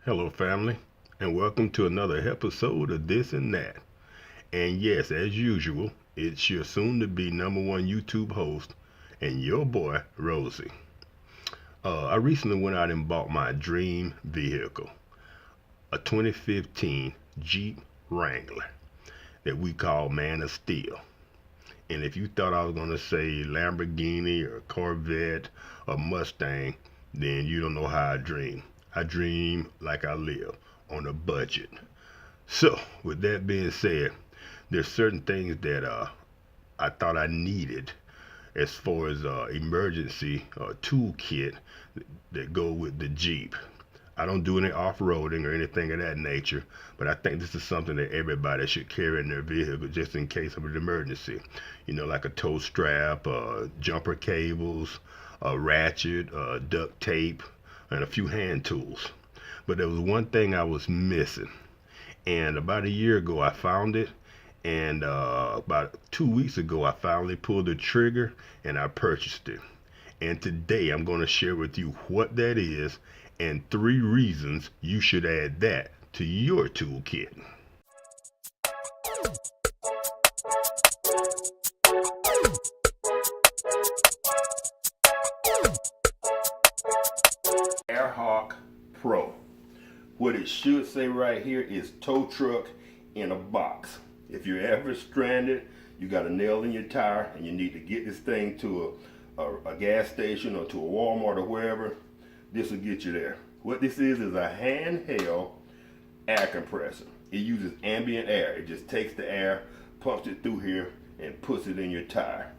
Hello, family, and welcome to another episode of This and That. And yes, as usual, it's your soon to be #1 YouTube host and your boy, Rosel. I recently went out and bought my dream vehicle, a 2015 Jeep Wrangler that we call Man of Steel. And if you thought I was going to say Lamborghini or Corvette or Mustang, then you don't know how I dream. I dream like I live, on a budget. So, with that being said, there's certain things that I thought I needed as far as emergency toolkit that go with the Jeep. I don't do any off-roading or anything of that nature, but I think this is something that everybody should carry in their vehicle just in case of an emergency. You know, like a tow strap, jumper cables, a ratchet, duct tape, and a few hand tools. But there was one thing I was missing, and about a year ago I found it, and about 2 weeks ago I finally pulled the trigger and I purchased it. And today I'm going to share with you what that is and 3 reasons you should add that to your toolkit. AirHawk Pro. What it should say right here is tow truck in a box. If you're ever stranded, you got a nail in your tire and you need to get this thing to a gas station or to a Walmart or wherever, this will get you there. What this is a handheld air compressor. It uses ambient air. It just takes the air, pumps it through here, and puts it in your tire.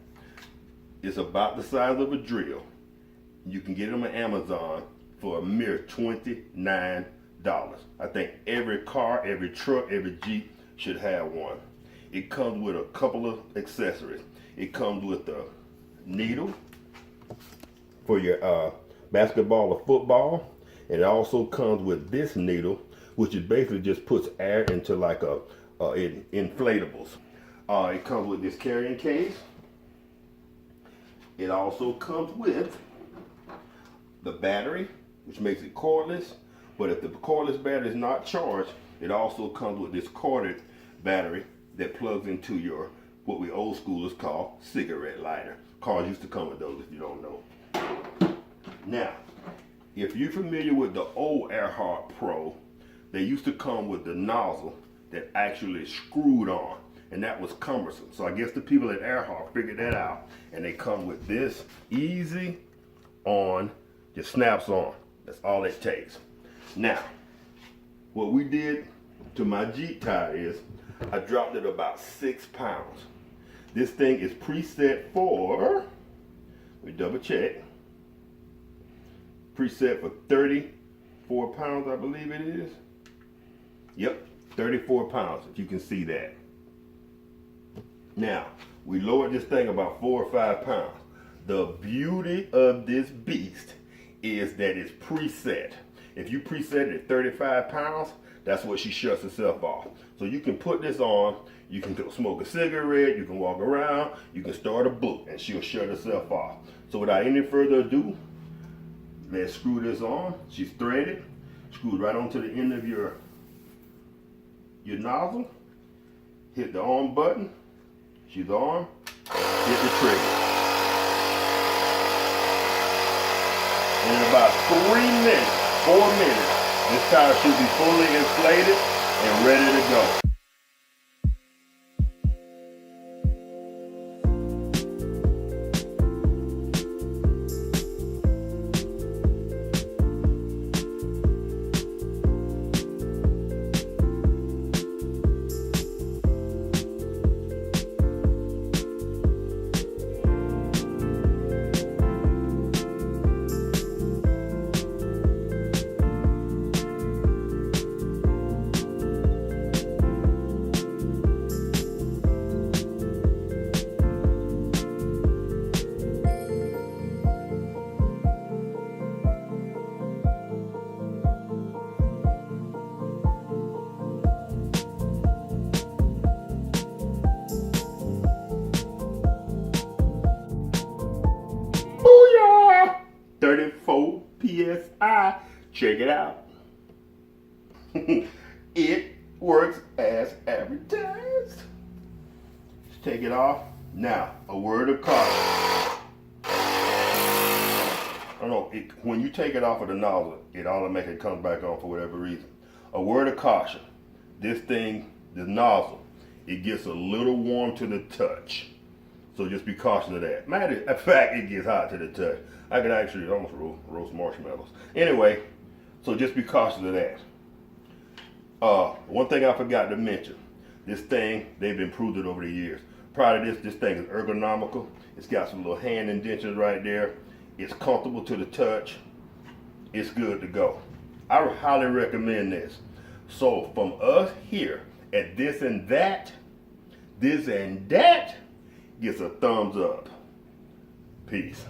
It's about the size of a drill. You can get them on Amazon for a mere $29. I think every car, every truck, every Jeep should have one. It comes with a couple of accessories. It comes with a needle for your basketball or football. And it also comes with this needle, which is basically just puts air into like inflatables. It comes with this carrying case. It also comes with the battery, which makes it cordless. But if the cordless battery is not charged, it also comes with this corded battery that plugs into your, what we old schoolers call, cigarette lighter. Cars used to come with those if you don't know. Now, if you're familiar with the old AirHawk Pro, they used to come with the nozzle that actually screwed on, and that was cumbersome. So I guess the people at AirHawk figured that out, and they come with this easy on, just snaps on. That's all it takes. Now, what we did to my Jeep tire is I dropped it about 6 pounds. This thing is preset for, let me double check, preset for 34 pounds, I believe it is. Yep, 34 pounds, if you can see that. Now, we lowered this thing about 4 or 5 pounds. The beauty of this beast is that it's preset. If you preset it at 35 pounds, that's what she shuts herself off. So you can put this on, you can go smoke a cigarette, you can walk around, you can start a book, and she'll shut herself off. So without any further ado, let's screw this on. She's threaded, screwed right onto the end of your nozzle. Hit the on button, she's on, hit the trigger. And in about 4 minutes, this tire should be fully inflated and ready to go. Booyah! 34 PSI. Check it out. It works as advertised. Let's take it off. Now, a word of caution. I don't know, when you take it off of the nozzle, it automatically comes back on for whatever reason. A word of caution. This thing, the nozzle, it gets a little warm to the touch. So just be cautious of that. Matter of fact, it gets hot to the touch. I could actually almost roast marshmallows. Anyway, so just be cautious of that. One thing I forgot to mention. This thing, they've improved it over the years. Prior to this thing is ergonomical. It's got some little hand indentions right there. It's comfortable to the touch. It's good to go. I highly recommend this. So from us here at This&Dat, This&Dat gets a thumbs up. Peace.